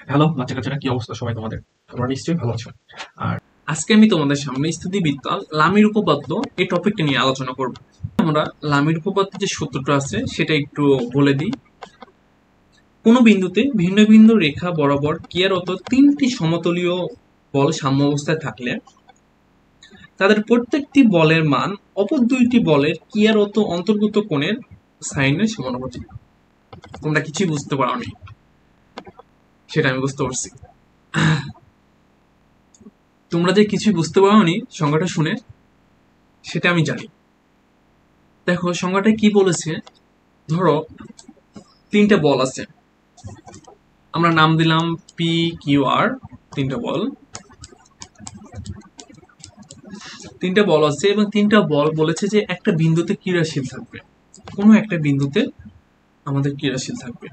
Hello বাচ্চা কাচ্চারা, কি অবস্থা সবাই তোমাদের? তোমরা নিশ্চয়ই ভালো আছো। আর আজকে আমি তোমাদের সামনে স্থিতিবিদ্যা লামির উপপাদ্য এই টপিকটা নিয়ে আলোচনা করব। আমরা লামির উপপাদ্যের যে সূত্রটা আছে সেটা একটু বলে দিই। কোনো বিন্দুতে ভিন্ন ভিন্ন রেখা বরাবর ক্রিয়ারত তিনটি সমতলীয় বল সাম্য অবস্থায় থাকলে তাদের প্রত্যেকটি বলের মান অপর দুইটি বলের ক্রিয়ারত অন্তর্গত কোণের সাইনের সমানুপাতিক। তোমরা কিছুই বুঝতে পারোনি, সেটা আমি বুঝতে পারছি। তোমরা যে কিছুই বুঝতে পারোনি সংজ্ঞাটা শুনে, সেটা আমি জানি। দেখো সংজ্ঞাটা কি বলেছে। ধরো তিনটা বল আছে, আমরা নাম দিলাম পি কিউ আর। তিনটা বল আছে এবং তিনটা বল বলেছে যে একটা বিন্দুতে ক্রিয়াশীল থাকবে, কোনো একটা বিন্দুতে আমাদের ক্রিয়াশীল থাকবে।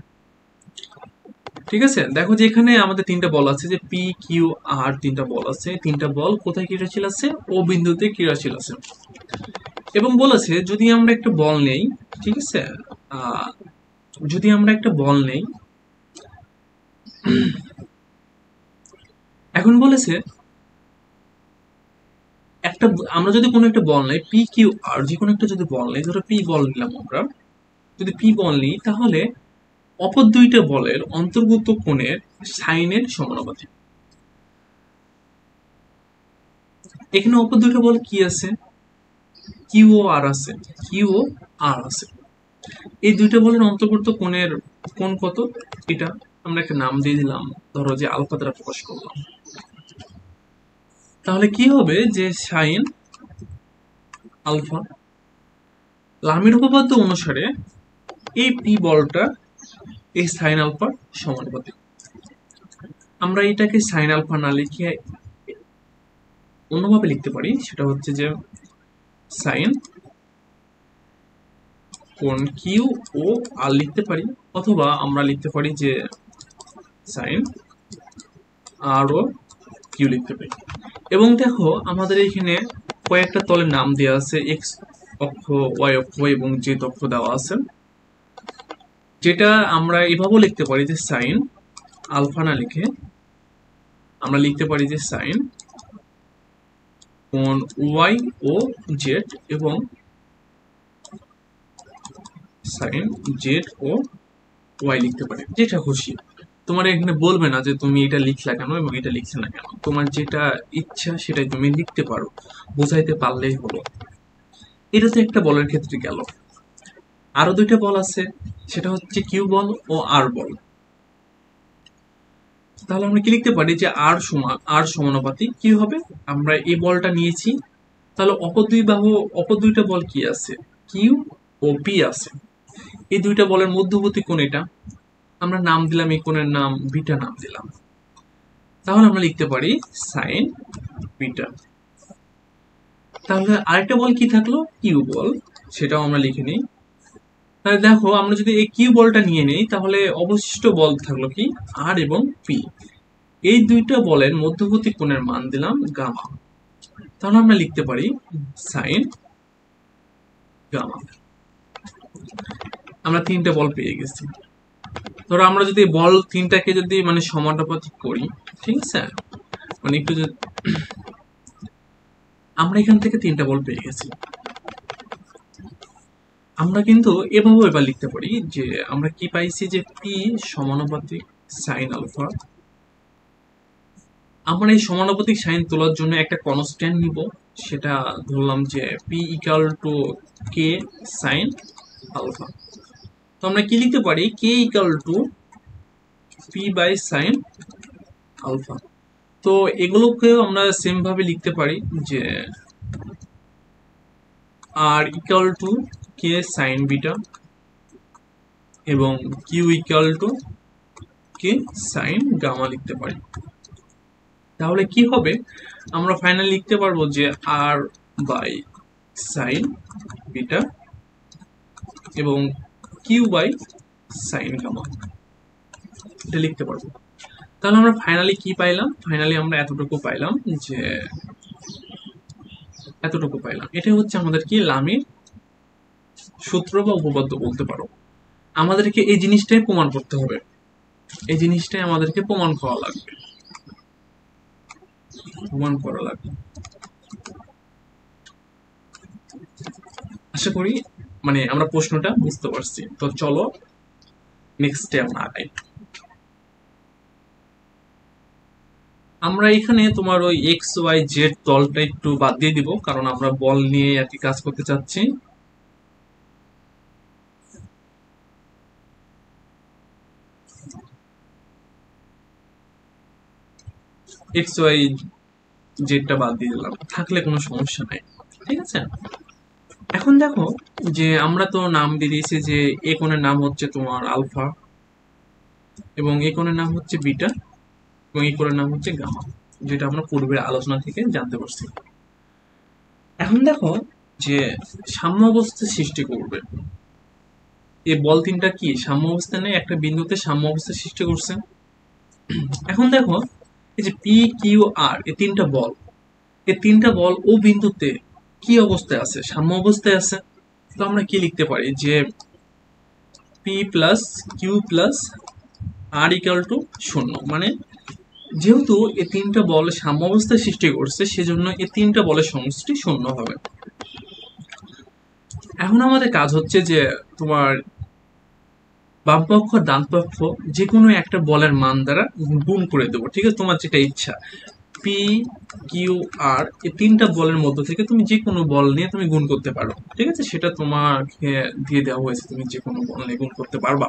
ঠিক আছে, দেখো যে এখানে আমাদের তিনটা বল আছে, যে পি কিউ আর তিনটা বল আছে। তিনটা বল কোথায় ক্রিয়াশীল আছে? ও বিন্দুতে ক্রিয়াশীল আছে। এবং বলেছে যদি আমরা একটা বল নেই, ঠিক আছে, যদি আমরা একটা বল নেই, এখন বলেছে একটা আমরা যদি কোনো একটা বল নেই পি কিউ আর, যে কোনো একটা যদি বল নেই, ধরো পি বল নিলাম আমরা, যদি পি বল নিই তাহলে অপর দুইটা বলের অন্তর্গত কোণের সাইনের সমানুপাতিক। এখানে অপর দুইটা বল কি আছে? কিউ ও আর আছে, কিউ ও আর আছে। এই দুইটা বলের অন্তর্গত কোণের কোণ কত? এটা আমরা একটা নাম দিয়ে দিলাম, ধরো যে আলফা দ্বারা প্রকাশ করলাম। তাহলে কি হবে যে সাইন আলফা। লামির উপপাদ্য অনুসারে এই পি বলটা এই সাইন আলফার সমানুপাতিক। আমরা এটাকে সাইন আলফা না লিখে অন্যভাবে লিখতে পারি, সেটা হচ্ছে যে সাইন কোণ কিউ ও আর লিখতে পারি, অথবা আমরা লিখতে পারি যে সাইন আর ও কিউ লিখতে পারি। এবং দেখো আমাদের এখানে কয়েকটা তলের নাম দেওয়া আছে, এক্স অক্ষ, ওয়াই অক্ষ এবং জেড অক্ষ দেওয়া আছে, যেটা আমরা এভাবেও লিখতে পারি যে সাইন আলফা না লিখে আমরা লিখতে পারি যে সাইন কোণ ওয়াই ও জেড এবং সাইন জেড ও ওয়াই লিখতে পারি, যেটা খুশি। তোমার এখানে বলবে না যে তুমি এটা লিখলা কেন এবং এটা লিখছে না কেন, তোমার যেটা ইচ্ছা সেটাই তুমি লিখতে পারো, বোঝাইতে পারলেই হলো। এটা তো একটা বলের ক্ষেত্রে গেল। আরো দুইটা বল আছে, সেটা হচ্ছে কিউ বল ও আর বল। তাহলে আমরা কি লিখতে পারি যে আর সমানুপাতিক কি হবে? আমরা এই বলটা নিয়েছি, তাহলে অপর দুইটা বল কি আছে? কিউ ও পি আছে। এই দুইটা বলের মধ্যবর্তী কোণ এটা, আমরা নাম দিলাম, এই কোণের নাম বিটা নাম দিলাম। তাহলে আমরা লিখতে পারি সাইন বিটা। তাহলে আরেকটা বল কি থাকলো? কিউ বল, সেটাও আমরা লিখে নিই। তাহলে দেখো আমরা যদি এই কিউ বলটা নিয়ে নেই তাহলে অবশিষ্ট বল থাকলো কি? আর এবং পি। এই দুইটা বলের মধ্যবর্তী কোণের মান দিলাম গামা। তাহলে আমরা লিখতে পারি সাইন গামা। আমরা তিনটা বল পেয়ে গেছি। ধরো আমরা যদি বল তিনটাকে যদি মানে সমানুপাতিক করি, ঠিক আছে, মানে একটু আমরা এখান থেকে তিনটা বল পেয়ে গেছি। আমরা কিন্তু এভাবে এবার লিখতে পারি যে আমরা কি পাইছি যে পি সমানুপাতিক সাইন আলফা। আমরা এই সমানুপাতিক সাইন তোলার জন্য একটা কনস্ট্যান্ট নিব, সেটা ধরলাম যে P equal to K sine alpha. তো আমরা কি লিখতে পারি? K equal to P by sine alpha. তো এগুলোকেও আমরা সেম ভাবে লিখতে পারি যে R equal to K sine beta এবং Q equal to K sine gamma লিখতে পারি। তাহলে কি হবে? আমরা ফাইনালি লিখতে পারবো যে আর বাই সাইন বিটা এবং কিউ বাই সাইন গামা, এটা লিখতে পারবো। তাহলে আমরা ফাইনালি কি পাইলাম? ফাইনালি আমরা এতটুকু পাইলাম, যে এতটুকু পাইলাম। এটা হচ্ছে আমাদের কি লামির সূত্র বা উপপাদ্য বলতে পারো। আমাদেরকে এই জিনিসটাই প্রমাণ করতে হবে। এই জিনিসটাই আমাদেরকে প্রমাণ করা লাগবে, প্রমাণ করা লাগবে। আশা করি মানে আমরা প্রশ্নটা বুঝতে পারছি। তো চলো নেক্সট স্টেপ আমরা আগাই। আমরা এখানে তোমার ওই এক্স ওয়াই জেড তলটা একটু বাদ দিয়ে দিব, কারণ আমরা বল নিয়ে আর কি কাজ করতে চাচ্ছি। এক্স ওয়াই জেডটা বাদ দিয়ে দিলাম, থাকলে কোনো সমস্যা নাই, ঠিক আছে। এখন দেখো যে আমরা তো নাম দিয়ে দিয়েছি যে এ কোণের নাম হচ্ছে তোমার আলফা, এবং এ কোণের নাম হচ্ছে বিটা, এবং এই কোণের নাম হচ্ছে গামা, যেটা আমরা পূর্বের আলোচনা থেকে জানতে পারছি। এখন দেখো যে সাম্য অবস্থা সৃষ্টি করবে এই বল তিনটা কি সাম্য অবস্থানে একটা বিন্দুতে সাম্য অবস্থা সৃষ্টি করছে। এখন দেখো এই যে পি কিউ আর এই তিনটা বল ও বিন্দুতে কি অবস্থায় আছে, সাম্য অবস্থায় আছে। তো আমরা কি লিখতে পারি যে P plus Q plus R equal to 0, মানে যেহেতু এই তিনটা বল সাম্য অবস্থায় সৃষ্টি করছে সেজন্য এই তিনটা বলের সমষ্টি 0 হবে। এখন আমাদের কাজ হচ্ছে যে তোমার বাম পক্ষ ডান পক্ষ যে কোনো একটা বলের মান দ্বারা গুণ করে দেবো, ঠিক আছে, তোমার যেটা ইচ্ছা। পি কিউ আর এই তিনটা বলের মধ্যে থেকে তুমি যে কোনো বল নিয়ে তুমি গুণ করতে পারো, ঠিক আছে, সেটা তোমাকে দিয়ে দেওয়া হয়েছে, তুমি যে কোনো বল নিয়ে গুণ করতে পারবা।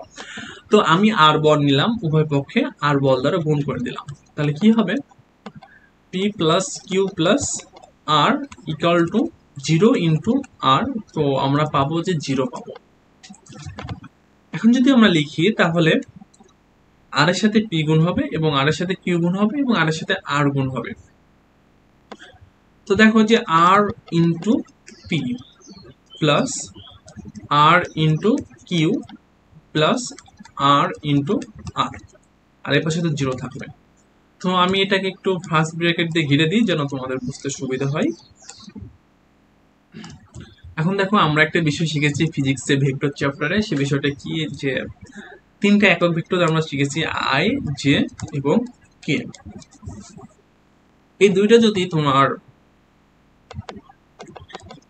তো আমি আর বল নিলাম, উভয় পক্ষে আর বল দ্বারা গুণ করে দিলাম, তাহলে কি হবে P plus Q plus R equal to 0 into R. তো আমরা পাবো যে 0 পাবো। এখন যদি আমরা লিখি তাহলে আর এর সাথে পি গুণ হবে, এবং আর এর সাথে কিউ গুণ হবে, এবং আর এর সাথে আর গুণ হবে। তো দেখো যে আর ইন্টু পি প্লাস আর ইন্টু কিউ প্লাস আর ইন্টু আর, আর এর পাশে তো 0 থাকবে। তো আমি এটাকে একটু ফার্স্ট ব্র্যাকেট দিয়ে ঘিরে দিই যেন তোমাদের বুঝতে সুবিধা হয়। এখন দেখো আমরা একটা বিষয় শিখেছি ফিজিক্সের ভেক্টর চ্যাপ্টারে, সে বিষয়টা কি যে তিনটা একক ভেক্টর আমরা শিখেছি আই জে এবং কে। এই দুইটা যদি তোমার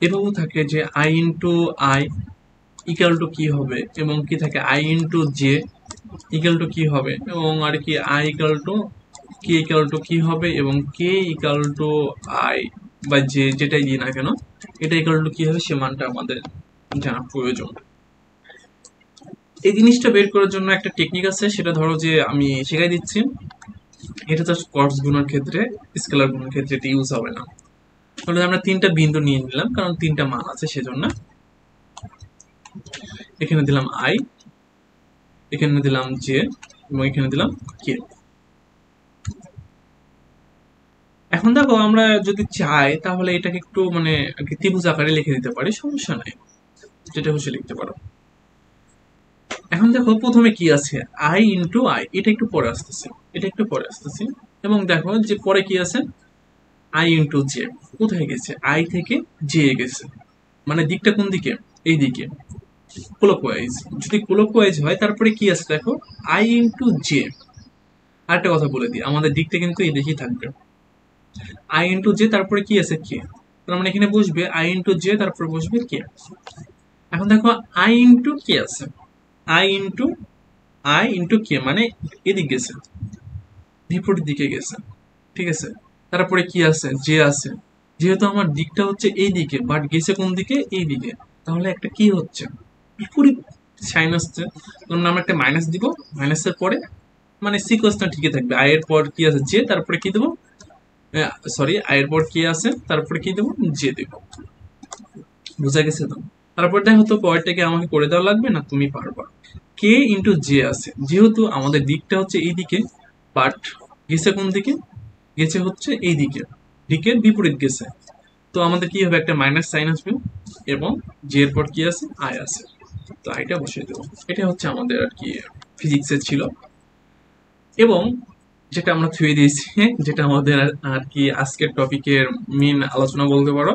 এভাবে থাকে যে I into I equal to কি হবে, এবং কি থাকে I into J equal to কি হবে, এবং আর কি I equal to K equal two কি হবে, এবং কে ইকুয়াল টু আই বা জে যেটাই দিই না কেন এটা ইকুয়াল টু কি হবে সে মানটা আমাদের জানা প্রয়োজন। এই জিনিসটা বের করার জন্য একটা টেকনিক আছে, সেটা ধরো যে আমি শেখাই দিচ্ছি। এটা জাস্ট কর্স গুণের ক্ষেত্রে, স্কেলার গুণের ক্ষেত্রে এটা ইউজ হবে না। তাহলে আমরা তিনটা বিন্দু নিয়ে নিলাম কারণ তিনটা মান আছে সেজন্য। এখানে দিলাম আই, এখানে দিলাম জে, এবং এখানে দিলাম কে। এখন দেখো আমরা যদি চাই তাহলে এটাকে একটু মানে ত্রিভুজ আকারে লিখে দিতে পারি, সমস্যা নাই, যেটা খুশি লিখতে পারো। এখন দেখো প্রথমে কি আছে আই ইন্টু আই, এটা একটু পরে আসতেছে, এটা একটু পরে আসতেছে। এবং দেখো যে পরে কি আছে আই ইন্টু জে, কোথায় গেছে আই থেকে জে গেছে, মানে দিকটা কোন দিকে এই দিকে ক্লকওয়াইজ। যদি ক্লকওয়াইজ হয় তারপরে কি আছে দেখো আই ইন্টু জে। আরেকটা কথা বলে দিই, আমাদের দিকটা কিন্তু এই দিকেই থাকবে, আই ইন্টু জে তারপরে কি আছে কে, তার মানে এখানে বসবে আই ইন্টু জে তারপরে বসবে কে। এখন দেখো আই ইন্টু কে আছে, আই ইন্টু কে মানে এদিক গেছে, বিপরীত দিকে গেছে, ঠিক আছে। তারপরে কি আছে জে আছে, যেহেতু আমার দিকটা হচ্ছে এই দিকে বাট গেছে কোন দিকে এই দিকে, তাহলে একটা কি হচ্ছে বিপরীত সাইন আসছে, তখন আমরা একটা মাইনাস দিব, মাইনাসের পরে মানে সিকোয়েন্সটা ঠিকই থাকবে, আই এর পর কি আছে জে তারপরে কি দেবো, সরি আই এর পর কি আছে তারপরে কি দেবো জে দেবো, বুঝা গেছে তো। তারপর দেখো তো পরেরটাকে আমাকে করে দেওয়া লাগবে না, তুমি পারবা। কে ইন্টু জে আছে, যেহেতু আমাদের দিকটা হচ্ছে এই দিকে বাট গেছে কোন দিকে, গেছে হচ্ছে এই দিকে, দিকের বিপরীত গেছে, তো আমাদের কি হবে একটা মাইনাস সাইন আসবে, এবং জে এর পর কি আছে আই আছে, তো আইটা বসিয়ে দেবো। এটা হচ্ছে আমাদের আর কি ফিজিক্সের ছিল। এবং যেটা আমরা থুয়ে দিয়েছি, যেটা আমাদের আর কি আজকের টপিকের মেন আলোচনা বলতে পারো,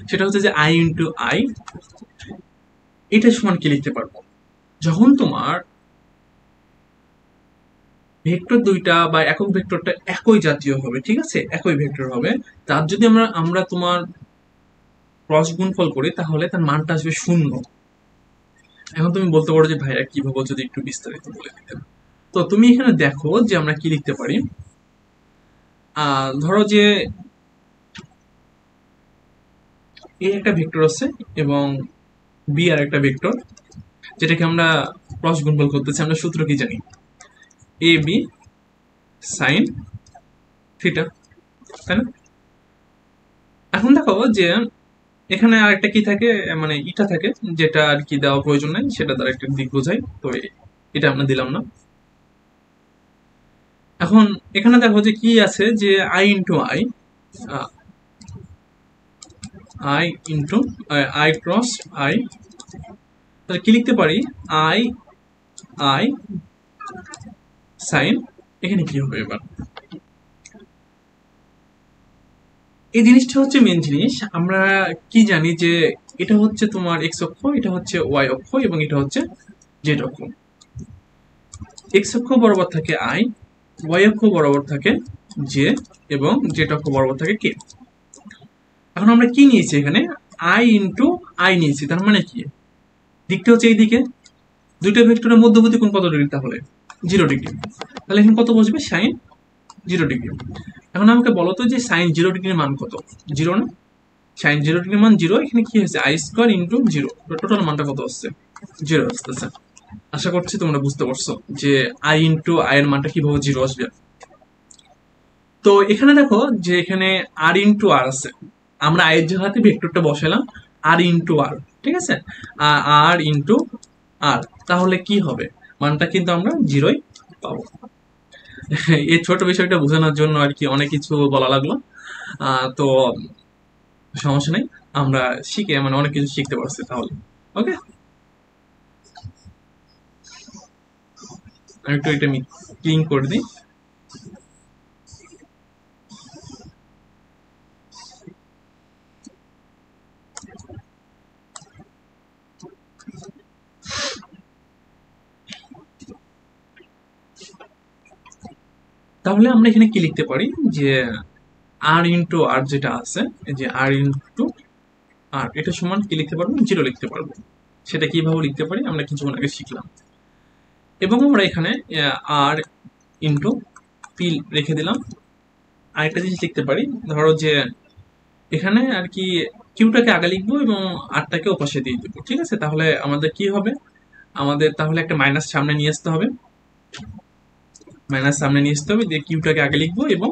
সেটা হচ্ছে যে আই ইন্টু আই এটা সমান কি লিখতে পারবো, যখন তোমার ভেক্টর দুইটা বা একক ভেক্টরটা একই জাতীয় হবে, ঠিক আছে, একই ভেক্টর হবে। তার যদি আমরা আমরা তোমার ক্রস গুণফল করি তাহলে তার মানটা আসবে 0। এখন তুমি বলতে পারো যে ভাইয়া কিভাবে, যদি একটু বিস্তারিত বলে দিতেন। তো তুমি এখানে দেখো যে আমরা কি লিখতে পারি। ধরো যে এ একটা ভেক্টর আছে এবং বি আর একটা ভেক্টর, যেটাকে আমরা ক্রস গুণফল করতেছি। আমরা সূত্র কি জানি? এ বি সাইন থিটা, তাই না? এখন দেখো যে এখানে আরেকটা কি থাকে, মানে ইটা থাকে, যেটা আর কি দেওয়া প্রয়োজন নাই, সেটা দ্বারা একটা দিক বোঝাই, তো এটা আমরা দিলাম না। এখন এখানে দেখো যে কি আছে, যে I into I, I into I cross I, তাহলে কি লিখতে পারি? আই আই সাইন, এখানে কি হবে এবার? এই জিনিসটা হচ্ছে মেন জিনিস। আমরা কি জানি যে এটা হচ্ছে তোমার এক্স অক্ষ, এটা হচ্ছে ওয়াই অক্ষ, এবং এটা হচ্ছে জেড অক্ষ। এক্স অক্ষ বরাবর থাকে আই, ওয়াই অক্ষ বরাবর থাকে জে, এবং জেড অক্ষ বরাবর থাকে কে। এখন আমরা কি নিয়েছি এখানে? আই ইন্টু আই নিয়েছি, তার মানে কি দিকটা হচ্ছে এইদিকে। দুইটা ভেক্টরের মধ্যবর্তী কোণ কত ডিগ্রি? তাহলে 0 ডিগ্রি। তাহলে এখন কত বসবে? Sine 0 degree. এখন আমাকে বলো তো যে সাইন 0 ডিগ্রির মান কত? 0 না? সাইন 0 ডিগ্রির মান 0। এখানে কি হয়েছে? আই স্কোয়ার ইন্টু 0, টোটাল মানটা কত আসছে? 0 আসতেছে। আশা করছি তোমরা বুঝতে পারছো যে আই ইন্টু আই এর মানটা কিভাবে 0 আসবে। তো এখানে দেখো যে এখানে আর ইন্টু আর আছে, আমরা আই এর জায়গাতে ভেক্টরটা বসালাম আর ইন্টু আর, ঠিক আছে, আর ইন্টু আর, তাহলে কি হবে? মানটা কিন্তু আমরা 0ই পাবো। এই ছোট বিষয়টা বোঝানোর জন্য আর কি অনেক কিছু বলা লাগলো। তো সমস্যা নেই, আমরা শিখে মানে অনেক কিছু শিখতে পারছি তাহলে। ওকে, আমি একটু এটা ক্লিন করে দিই। তাহলে আমরা এখানে কি লিখতে পারি, যে আর ইন্টু আর যেটা আছে, এই যে আর ইন্টু আর, এটা সমান কি লিখতে পারবো? 0 লিখতে পারবো। সেটা কিভাবে লিখতে পারি আমরা কিছুক্ষণ আগে শিখলাম। এবং আমরা এখানে আর ইন্টু পি রেখে দিলাম। আরেকটা জিনিস লিখতে পারি, ধরো যে এখানে আর কি কিউটাকে আগে লিখবো এবং আরটাকে ওপাশে দিয়ে দেবো, ঠিক আছে। তাহলে আমাদের কি হবে? আমাদের তাহলে একটা মাইনাস সামনে নিয়ে আসতে হবে, মাইনাস সামনে নিয়ে আসতে হবে, দিয়ে কিউটাকে আগে লিখবো এবং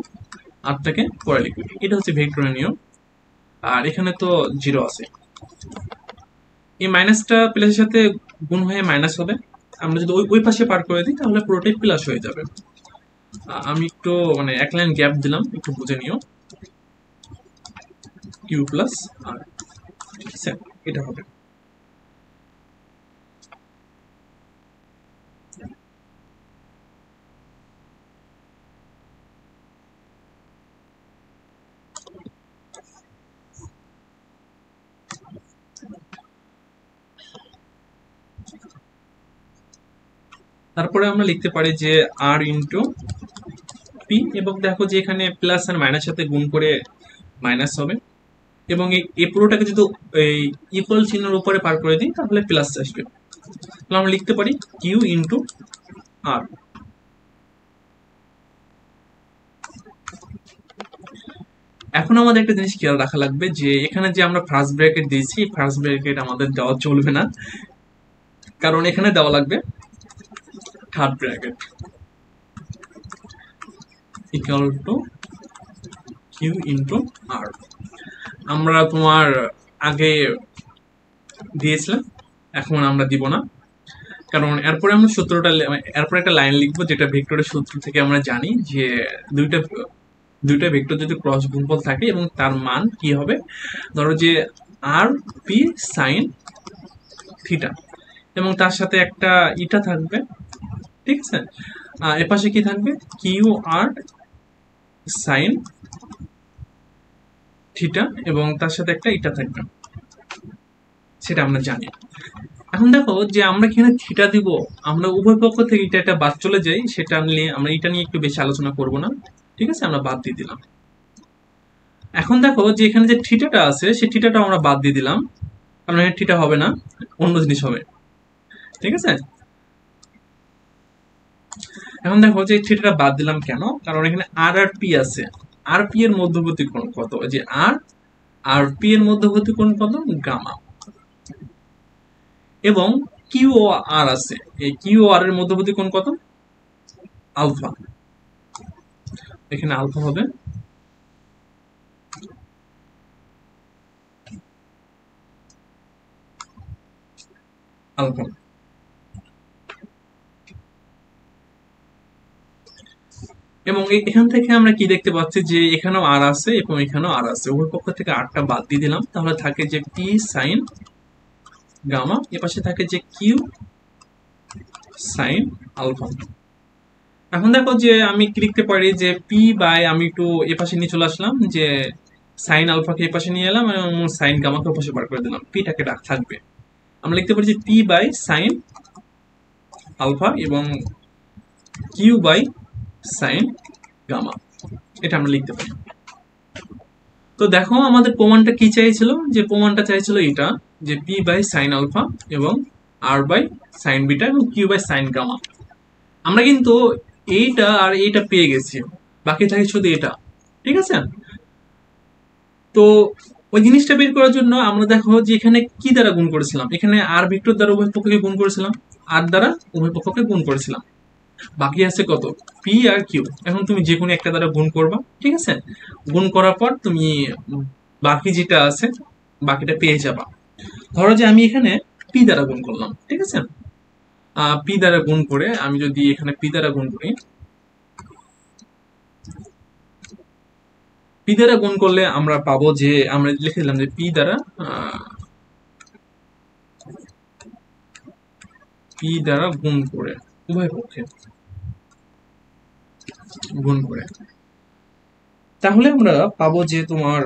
আরটাকে পরে লিখবো। এটা হচ্ছে ভেক্টরের নিয়ম। আর এখানে তো 0 আছে, এই মাইনাসটা প্লাসের সাথে গুণ হয়ে মাইনাস হবে। আমরা যদি ওই ওই পাশে পার করে দিই তাহলে পুরোটাই প্লাস হয়ে যাবে। আমি একটু মানে এক লাইন গ্যাপ দিলাম, একটু বুঝে নিও। কিউ প্লাস আর, ঠিক আছে, এটা হবে। তারপরে আমরা লিখতে পারি যে আর ইন্টু পি, এবং দেখো যে এখানে প্লাস আর মাইনাস সাথে গুণ করে মাইনাস হবে, এবং এই পুরোটাকে যদি এই ইকুয়াল চিহ্নের উপরে পার করে দিই তাহলে প্লাস আসবে। তাহলে আমরা লিখতে পারি কিউ ইন্টু আর। এখন আমাদের একটা জিনিস খেয়াল রাখা লাগবে, যে এখানে যে আমরা ফার্স্ট ব্র্যাকেট দিয়েছি, ফার্স্ট ব্র্যাকেট আমাদের দেওয়া চলবে না, কারণ এখানে দেওয়া লাগবে third bracket equal to Q into R. আমরা তোমার আগে দিয়েছিলাম, এখন আমরা দিব না, কারণ এরপরে আমরা সূত্রটা এরপরে একটা লাইন লিখবো, যেটা ভেক্টরের সূত্র থেকে আমরা জানি যে দুইটা দুইটা ভেক্টর যদি ক্রস গুণফল থাকে এবং তার মান কি হবে, ধরো যে আর পি সাইন থিটা, এবং তার সাথে একটা ইটা থাকবে, ঠিক আছে। এপাশে কি থাকবে? কিউ আর সাইন থিটা, এবং তার সাথে একটা ইটা থাকবে, সেটা আমরা জানি। এখন দেখো যে আমরা এখানে থিটা দিব, আমরা উভয় পক্ষ থেকে এটা একটা বাদ চলে যাই, সেটা নিয়ে আমরা এটা নিয়ে একটু বেশি আলোচনা করব না। ঠিক আছে, আমরা বাদ দিয়ে দিলাম। এখন দেখো যে এখানে যে থিটাটা আছে সেই থিটাটা আমরা বাদ দিয়ে দিলাম, কারণ এখানে থিটা হবে না, অন্য জিনিস হবে। ঠিক আছে, এখন দেখো যে থিটাটা বাদ দিলাম কেন, কারণ এখানে আর আর পি আছে। আর পি এর মধ্যবর্তী কোণ কত, যে আর আর পি এর মধ্যবর্তী কোণ কত, গামা। এবং কিউ ও আর আছে, এই কিউ ও আর এর মধ্যবর্তী কোণ কত, আলফা। এখানে আলফা হবে আলফা। এবং এখান থেকে আমরা কি দেখতে পাচ্ছি যে এখানেও আর আছে এবং এখানেও আর আছে, উভয় পক্ষ থেকে আরটা বাদ দিয়ে দিলাম, তাহলে থাকে যে পি সাইন গামা, এ পাশে থাকে যে কিউ সাইন আলফা। এখন দেখো যে আমি কি লিখতে পারি যে পি বাই, আমি একটু এ পাশে নিয়ে চলে আসলাম, যে সাইন আলফাকে এ পাশে নিয়ে এলাম এবং সাইন গামাকে ও পাশে বার করে দিলাম, পিটাকে থাকবে। আমরা লিখতে পারি যে পি বাই সাইন আলফা এবং কিউ বাই সাইন গামা, এটা আমরা লিখতে পারি। তো দেখো আমাদের প্রমাণটা কি চাইছিল, যে প্রমাণটা চাইছিল এটা, যে পি বাই সাইন আলফা এবং আর বাই সাইন বিটা এবং কিউ বাই সাইন গামা। আমরা কিন্তু এইটা আর এইটা পেয়ে গেছি, বাকি থাকে শুধু এটা। ঠিক আছে, তো ওই জিনিসটা বের করার জন্য আমরা দেখো যে এখানে কি দ্বারা গুণ করেছিলাম, এখানে আর ভেক্টর দ্বারা উভয় পক্ষকে গুণ করেছিলাম, আর দ্বারা উভয় পক্ষকে গুণ করেছিলাম, বাকি আছে কত, পি আর কিউ। এখন তুমি যে কোনো একটা দ্বারা গুণ করবা। ঠিক আছে, গুণ করার পর তুমি বাকি যেটা আছে বাকিটা পেয়ে যাবা। ধরো যে আমি এখানে পি দ্বারা গুণ করলাম। ঠিক আছে, পি দ্বারা গুণ করে আমি যদি এখানে পি দ্বারা গুণ করি, পি দ্বারা গুণ করলে আমরা পাবো যে, আমরা লিখে দিলাম যে পি দ্বারা গুণ করে, উভয় পক্ষে গুণ করে, তাহলে আমরা পাবো যে তোমার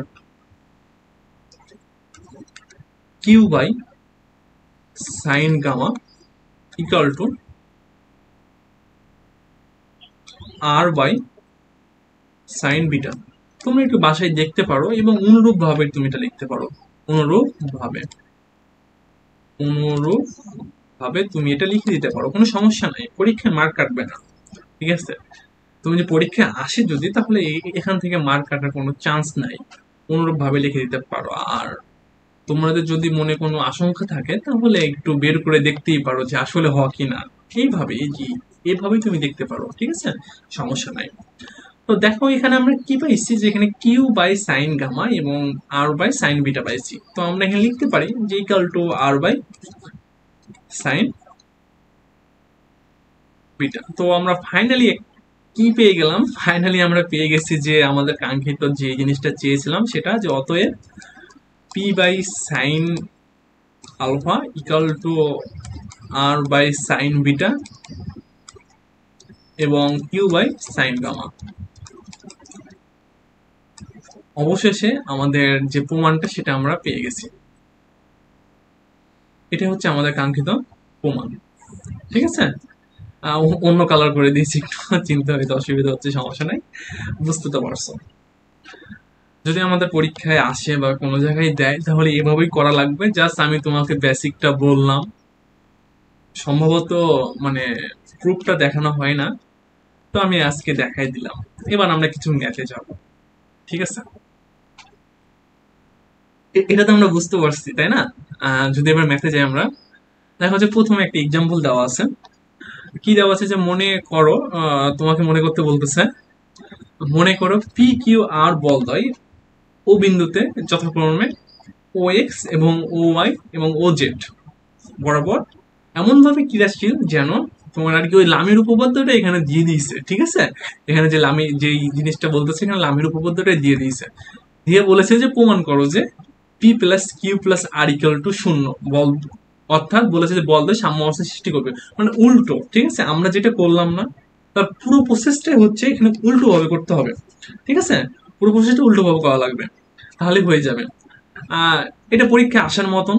Q by sine gamma equal to R by sine beta. তোমরা একটু বাসায় দেখতে পারো এবং অনুরূপ ভাবে তুমি এটা লিখতে পারো, অনুরূপ ভাবে তুমি এটা লিখে দিতে পারো, কোনো সমস্যা নাই, পরীক্ষায় মার্ক কাটবে না। ঠিক আছে, তুমি যে পরীক্ষায় আসে যদি, তাহলে এখান থেকে মার্ক কাটার কোনো চান্স নাই, অনুরূপ ভাবে লিখে দিতে পারো। আর তোমাদের যদি মনে কোনো আশঙ্কা থাকে তাহলে একটু বের করে দেখতেই পারো যে আসলে হয় কি না, এইভাবে এইভাবেই তুমি দেখতে পারো। ঠিক আছে, সমস্যা নাই। তো দেখো এখানে আমরা কি পাইছি, যে এখানে কিউ বাই সাইন গামা এবং আর বাই সাইন বিটা পাইছি। তো আমরা এখানে লিখতে পারি যে equal to R by sine beta. তো আমরা ফাইনালি কি পেয়ে গেলাম, ফাইনালি আমরা পেয়ে গেছি যে আমাদের কাঙ্ক্ষিত যে জিনিসটা চেয়েছিলাম সেটা, যে অতএব P by sine alpha equal to R by sine beta এবং কিউ বাই সাইন গামা। অবশেষে আমাদের যে প্রমাণটা সেটা আমরা পেয়ে গেছি, এটা হচ্ছে আমাদের কাঙ্ক্ষিত প্রমাণ। ঠিক আছে, অন্য কালার করে দিয়েছি একটু, চিন্তা হয়তো অসুবিধা হচ্ছে, সমস্যা নাই, বুঝতে তো পারছো। যদি আমাদের পরীক্ষায় আসে বা কোনো জায়গায় দেয় তাহলে এভাবেই করা লাগবে। জাস্ট আমি তোমাকে বেসিকটা বললাম, সম্ভবত মানে প্রুফটা দেখানো হয় না, তো আমি আজকে দেখাই দিলাম। এবার আমরা কিছু ম্যাথে যাব। ঠিক আছে, এটা তো আমরা বুঝতে পারছি তাই না। যদি এবার ম্যাথে যাই আমরা, দেখো যে প্রথমে একটা এক্সাম্পল দেওয়া আছে। কি দেওয়া আছে, যে মনে করো, তোমাকে মনে করতে বলতেছে, মনে করো পি কিউ আর বলদ্বয় ও বিন্দুতে যথাক্রমে ও এক্স এবং ও ওয়াই এবং ও জেড বরাবর এমন ভাবে ক্রিয়াশীল যেন তোমার আর কি ওই লামের উপপাদ্যটা এখানে দিয়ে দিয়েছে। ঠিক আছে, এখানে যে লামি যে জিনিসটা বলতেছে, এখানে লামের উপপাদ্যটা দিয়ে দিয়েছে, দিয়ে বলেছে যে প্রমাণ করো যে P plus Q plus R equal to শূন্য বল, অর্থাৎ বলেছে যে বলদের সাম্য অবস্থা সৃষ্টি করবে, মানে উল্টো। ঠিক আছে, আমরা যেটা করলাম না, তার পুরো প্রসেসটাই হচ্ছে এখানে উল্টো ভাবে করতে হবে। ঠিক আছে, পুরো প্রসেসটা উল্টো ভাবে করা লাগবে, তাহলে হয়ে যাবে। আহ এটা পরীক্ষা আসার মতন।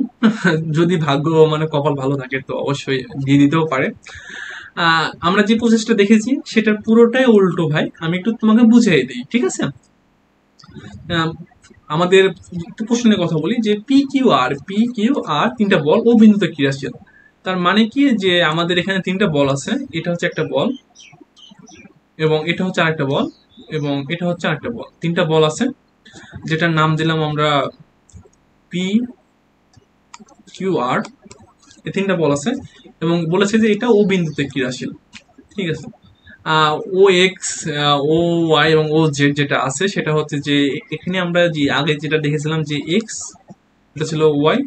যদি ভাগ্য মানে কপাল ভালো থাকে তো অবশ্যই দিয়ে দিতেও পারে। আমরা যে প্রসেসটা দেখেছি সেটার পুরোটাই উল্টো ভাই, আমি একটু তোমাকে বুঝিয়ে দিই, ঠিক আছে? আহ, আমাদের একটু প্রশ্নের কথা বলি যে পি কিউ আর তিনটা বল ও বিন্দুতে ক্রিয়াশীল। তার মানে কি যে আমাদের এখানে তিনটা বল আছে, এটা হচ্ছে একটা বল, এবং এটা হচ্ছে আরেকটা বল, এবং এটা হচ্ছে আরেকটা বল, তিনটা বল আছে যেটার নাম দিলাম আমরা পি কিউ আর। এই তিনটা বল আছে এবং বলেছে যে এটা ও বিন্দুতে ক্রিয়াশীল, ঠিক আছে? ও এক্স, ও ওয়াই এবং ও জেড যেটা আছে সেটা হচ্ছে যে এখানে আমরা যে আগে যেটা দেখেছিলাম যে এক্স, এটা ছিল ওয়াই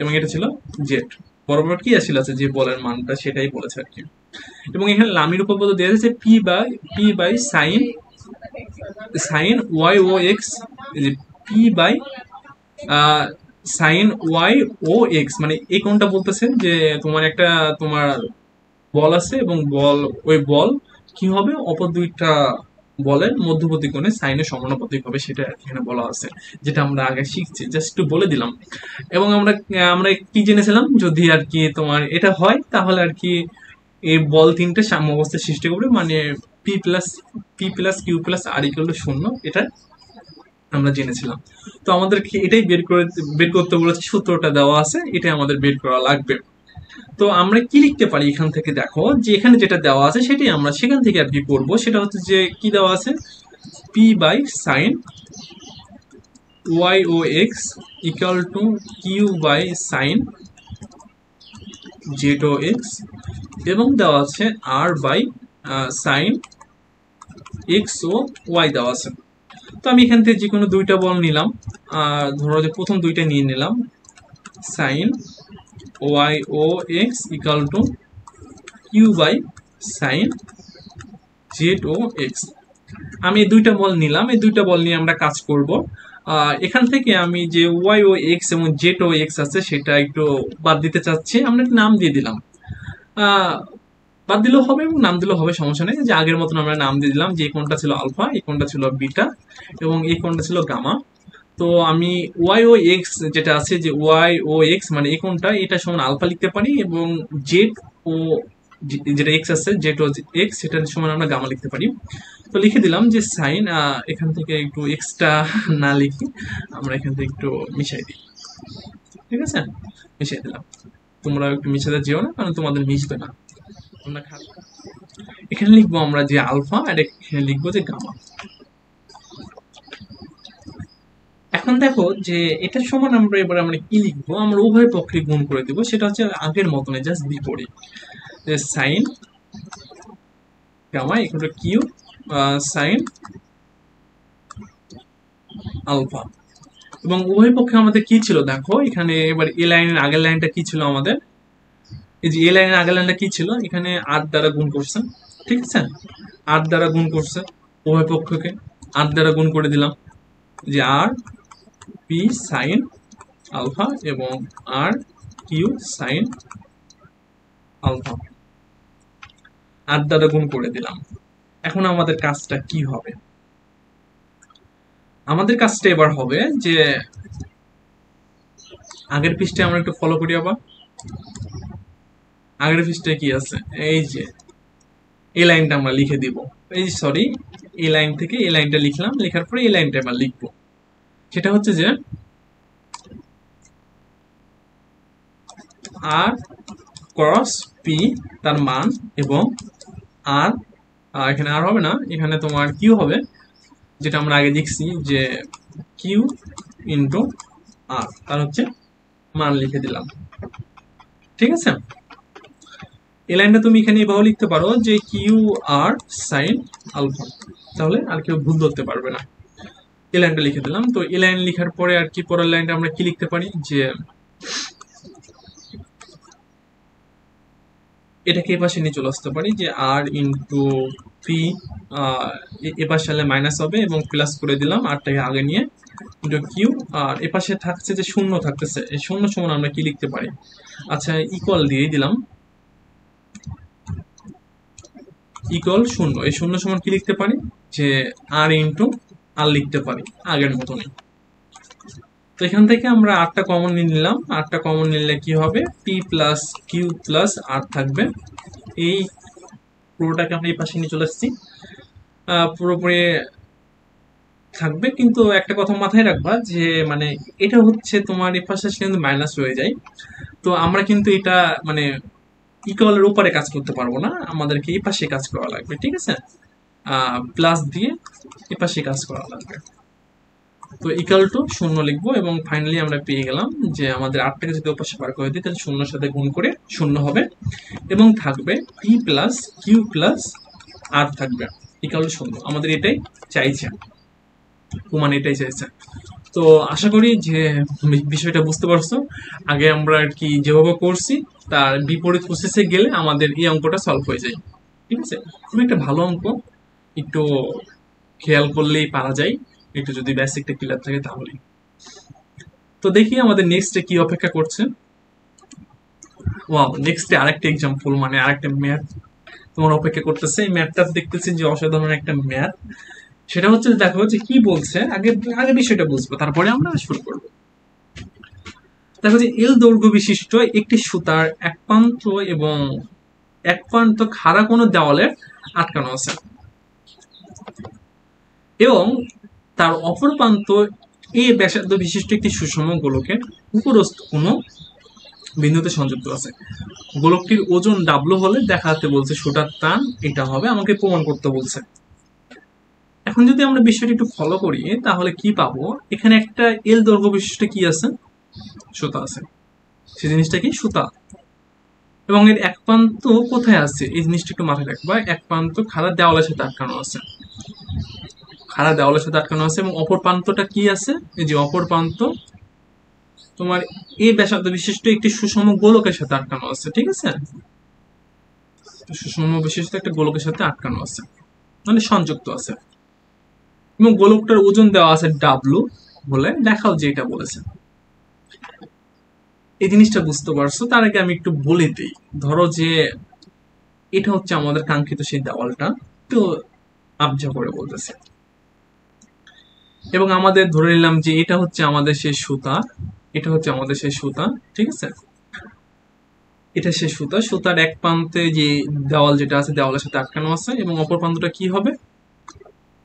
এবং এটা ছিল জেড, বরাবর কি আসলে আছে যে বলের মানটা সেটাই বলেছে আর কি। এবং এখানে লামির উপপাদ্য দেওয়া আছে P by sine sine Y O X, P by sine Y O X, মানে এই কোণটা বলতেছে যে তোমার একটা তোমার বল আছে এবং ওই বল কি হবে, অপর দুইটা বলের মধ্যবর্তী কোণে সাইনের সমানুপাতিক হবে, সেটা এখানে বলা আছে, যেটা আমরা আগে শিখছি, জাস্ট একটু বলে দিলাম। এবং আমরা আমরা কি জেনেছিলাম, যদি আর কি তোমার এটা হয় তাহলে আর কি এই বল তিনটে সাম্য অবস্থা সৃষ্টি করবে, মানে P+Q+R=0, এটা আমরা জেনেছিলাম। তো আমাদেরকে এটাই বের করতে বলেছে, সূত্রটা দেওয়া আছে, এটাই আমাদের বের করা লাগবে। তো আমরা কি লিখতে পারি এখান থেকে, দেখো যে এখানে যেটা দেওয়া আছে সেটাই আমরা সেখান থেকে আর কি করবো, সেটা হচ্ছে যে কি দেওয়া আছে, P by sine Y O X equal to Q by sine Z O X, এবং দেওয়া আছে R by sine X O Y দেওয়া আছে। তো আমি এখান থেকে যে কোনো দুইটা বল নিলাম, ধরো যে প্রথম দুইটা নিয়ে নিলাম, sine Y O X equal to Q by sine Z O X. আমি এই দুইটা বল নিলাম, এই দুইটা বল নিয়ে আমরা কাজ করব। এখান থেকে আমি যে ওয়াই ও এক্স এবং জেড ও এক্স আছে সেটা একটু বাদ দিতে চাচ্ছি, আমরা একটা নাম দিয়ে দিলাম। বাদ দিলেও হবে এবং নাম দিলেও হবে, সমস্যা নেই। যে আগের মতন আমরা নাম দিয়ে দিলাম যে এই কোণটা ছিল আলফা, এই কোণটা ছিল বিটা এবং এই কোণটা ছিল গামা। তো আমি ওয়াই ও এক্স যেটা আছে, যে ওয়াই ও এক্স মানে এই কোণটা, এটা সমান আলফা লিখতে পারি, এবং জেড ও যেটা এক্স আছে জেড ও এক্স সেটার সমান আমরা গামা লিখতে পারি। তো লিখে দিলাম যে সাইন, এখান থেকে একটু এক্সট্রা না লিখি, আমরা এখান থেকে একটু মিশাই দিই, ঠিক আছে? মিশাই দিলাম, তোমরা একটু মিশাতে যেও না, কারণ তোমাদের মিশবে না। আমরা এখানে লিখবো আমরা যে আলফা, আর এখানে লিখবো যে গামা। এখন দেখো যে এটার সমান আমরা কি লিখবো, আমরা উভয় পক্ষে গুণ করে দিব, সেটা হচ্ছে আগের মতনই, জাস্ট বিপরীত, যে sine gamma equal to Q sine alpha. এবং উভয় পক্ষে আমাদের কি ছিল দেখো, এখানে এবার এ লাইনের আগের লাইনটা কি ছিল আমাদের, এই যে এ লাইনের আগের লাইনটা কি ছিল, এখানে আর দ্বারা গুণ করছে, ঠিক আছে? আর দ্বারা গুণ করছে, উভয় পক্ষকে আর দ্বারা গুণ করে দিলাম, যে আর পি সাইন আলফা এবং আর কিউ সাইন আলফা, আর দ্বারা গুণ করে দিলাম। এখন আমাদের কাজটা কি হবে, আমাদের কাজটা এবার হবে যে আগের পৃষ্ঠে আমরা একটু ফলো করি আবার। আগের পৃষ্ঠে কি আছে, এই যে এই লাইনটা আমরা লিখে দিব, এই সরি এই লাইন থেকে এই লাইনটা লিখলাম, লেখার পরে এই লাইনটা এবার লিখবো, সেটা হচ্ছে যে আর ক্রস পি তার মান, এবং আর এখানে আর হবে না, এখানে তোমার কিউ হবে, যেটা আমরা আগে দেখছি যে কিউ ইন্টু আর, তার হচ্ছে মান লিখে দিলাম, ঠিক আছে? এই লাইনটা তুমি এখানে এভাবে লিখতে পারো যে কিউ আর সাইন আলফা, তাহলে আর কেউ ভুল ধরতে পারবে না। এই লাইনটা লিখে দিলাম। তো এই লাইন লেখার পরে আর কি পরের লাইনটা আমরা কি লিখতে পারি, যে এটাকে এ পাশে নিয়ে চলে আসতে পারি, যে আর ইন্টু পি, এ পাশে হলে মাইনাস হবে এবং প্লাস করে দিলাম আরটাকে আগে নিয়ে, ইন্টু কিউ, আর এ পাশে থাকছে যে শূন্য থাকতেছে, এই শূন্য সমান আমরা কি লিখতে পারি, আচ্ছা ইকুয়াল দিয়ে দিলাম, ইকুয়াল শূন্য, এই শূন্য সমান কি লিখতে পারি, যে আর ইন্টু আর লিখতে পারি আগের মতনই। তো এখান থেকে আমরা আটটা কমন নিয়ে নিলাম, আটটা কমন নিলে কি হবে, পি প্লাস কিউ প্লাস আর থাকবে। এই পুরোটাকে আমরা এই পাশে নিয়ে চলে আসছি, পুরোপুরি থাকবে। কিন্তু একটা কথা মাথায় রাখবা যে মানে এটা হচ্ছে তোমার এই পাশে কিন্তু মাইনাস হয়ে যায়, তো আমরা কিন্তু এটা মানে ইকুয়ালের উপরে কাজ করতে পারবো না, আমাদেরকে এই পাশে কাজ করা লাগবে, ঠিক আছে? প্লাস দিয়ে এই পাশে কাজ করা লাগবে। তো ইকুয়াল টু 0 লিখবো এবং ফাইনালি আমরা পেয়ে গেলাম যে আমাদের 8টাকে যদি ওপাশে বার করে দিই তাহলে 0 সাথে গুণ করে 0 হবে এবং থাকবে পি প্লাস কিউ প্লাস আর থাকবে ইকুয়াল টু 0। আমাদের এটাই চাইছে, প্রমাণ এটাই চাইছে। তো আশা করি যে বিষয়টা বুঝতে পারছো। আগে আমরা আর কি যেভাবে করছি তার বিপরীত প্রসেসে গেলে আমাদের এই অঙ্কটা সলভ হয়ে যায়, ঠিক আছে? খুব একটা ভালো অঙ্ক, একটু খেয়াল করলেই পারা যায়, একটু যদি বেসিকটা ক্লিয়ার থাকে তাহলেই। তো দেখি আমাদের নেক্সটে কি অপেক্ষা করছে। ওয়াও, নেক্সটে আরেকটা এক্সাম্পল, মানে আরেকটা ম্যাথ তোমার অপেক্ষা করতেছে। এই ম্যাথটা দেখতেছি যে অসাধারণ একটা ম্যাথ। সেটা হচ্ছে দেখো যে কি বলছে, আগে আগে বিষয়টা বুঝবো তারপরে আমরা শুরু করব। দেখো যে এল দৈর্ঘ্য বিশিষ্ট একটি সুতার এক প্রান্ত এবং এক প্রান্ত খাড়া কোনো দেওয়ালে আটকানো আছে এবং তার অপর প্রান্ত এ ব্যাসার্ধ বিশিষ্ট একটি সুষম গোলকের উপরস্থ কোনো বিন্দুতে সংযুক্ত আছে। গোলকটির ওজন ডাব্লু হলে দেখাতে বলছে সুতার টান এটা হবে, আমাকে প্রমাণ করতে বলছে। এখন যদি আমরা বিষয়টি একটু ফলো করি তাহলে কি পাবো, এখানে একটা এল দৈর্ঘ্য বিশিষ্ট কি আছে, সুতা আছে। সেই জিনিসটা কি, সুতা। এবং এর এক প্রান্ত কোথায় আছে এই জিনিসটা একটু মাথায় রাখবা, এক প্রান্ত খাড়া দেওয়ালের সাথে আটকানো আছে, খাড়া দেওয়ালের সাথে আটকানো আছে এবং অপর প্রান্তটা কি আছে, এই যে অপর প্রান্ত তোমার এই ব্যাসার্ধ বিশিষ্ট একটি সুষম গোলকের সাথে আটকানো আছে, ঠিক আছে? সুষম বিশিষ্ট একটা গোলকের সাথে আটকানো আছে মানে সংযুক্ত আছে এবং গোলকটার ওজন দেওয়া আছে ডাব্লু বলে, দেখাও যে এটা বলেছে। এই জিনিসটা বুঝতে পারছো? তার আগে আমি একটু বলে দিই। ধরো যে এটা হচ্ছে আমাদের কাঙ্ক্ষিত সেই দেওয়ালটা, তো আবজা করে বলতেছে এবং আমাদের ধরে নিলাম যে এটা হচ্ছে আমাদের সেই সুতা, এটা হচ্ছে আমাদের সেই সুতা, ঠিক আছে? এটা সেই সুতা, সুতার এক প্রান্তে যে দেওয়াল যেটা আছে দেওয়ালের সাথে আটকানো আছে এবং অপর প্রান্তটা কি হবে,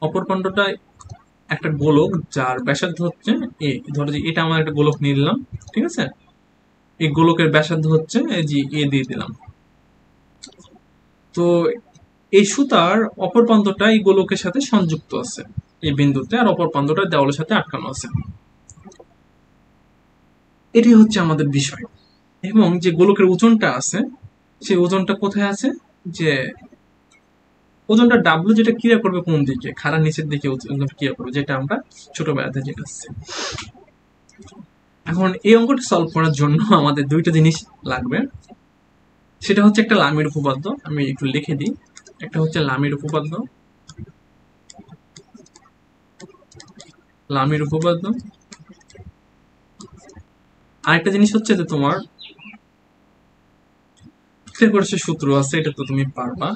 অপর প্রান্তটা একটা গোলক যার ব্যাসার্ধ হচ্ছে এ। ধরো যে এটা আমার একটা গোলক নিয়ে নিলাম, ঠিক আছে? এই গোলকের ব্যাসার্ধ হচ্ছে এই যে এ দিয়ে দিলাম। তো এই সুতার অপর প্রান্তটা এই গোলকের সাথে সংযুক্ত আছে এই বিন্দুতে, আর অপর প্রান্তটা দেওয়ালের সাথে আটকানো আছে। এটি হচ্ছে আমাদের বিষয়। এবং যে গোলকের ওজনটা আছে সেই ওজনটা কোথায় আছে, যে ওজনটা ডাব্লু যেটা ক্রিয়া করবে কোন দিকে, খাড়া নিচের দিকে ওজনটা ক্রিয়া করবে, যেটা আমরা ছোটবেলাতে জেনেছি। এখন এই অঙ্কটা সলভ করার জন্য আমাদের দুইটা জিনিস লাগবে। সেটা হচ্ছে একটা লামির উপপাদ্য, আমি একটু লিখে দিই। একটা হচ্ছে লামির উপপাদ্য, লামির উপপাদ্য। আরেকটা জিনিস হচ্ছে যে তোমার সূত্র আছে, এটা তো তুমি পারবা।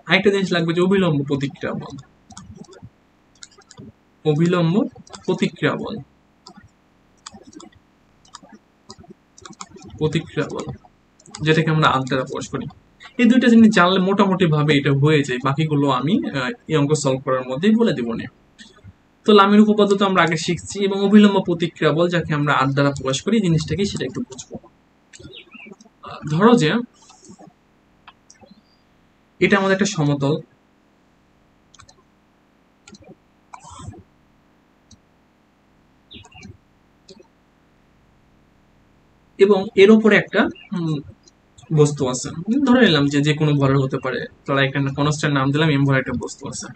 আরেকটা জিনিস লাগবে যে অবিলম্ব প্রতিক্রিয়া বল, অবিলম্ব প্রতিক্রিয়া বল, প্রতিক্রিয়া বল, যেটাকে আমরা আল দ্বারা প্রকাশ করি। এই দুইটা জিনিস জানলে মোটামুটি ভাবে এটা হয়ে যায়, বাকিগুলো আমি এই অঙ্ক সলভ করার মধ্যেই বলে দেবো না। তো লামির উপপাদ্য তো আমরা আগে শিখছি এবং অবিলম্ব প্রতিক্রিয়া বল যাকে আমরা আর দ্বারা প্রকাশ করি, জিনিসটাকে সেটা একটু বুঝবো। ধরো যে এটা আমাদের একটা সমতল, এবং এর উপরে একটা বস্তু আছে, ধরে নিলাম যে যে কোনো ভরের হতে পারে, তারা এখানে কনস্ট্যান্ট নাম দিলাম এম ভরের একটা বস্তু আছে।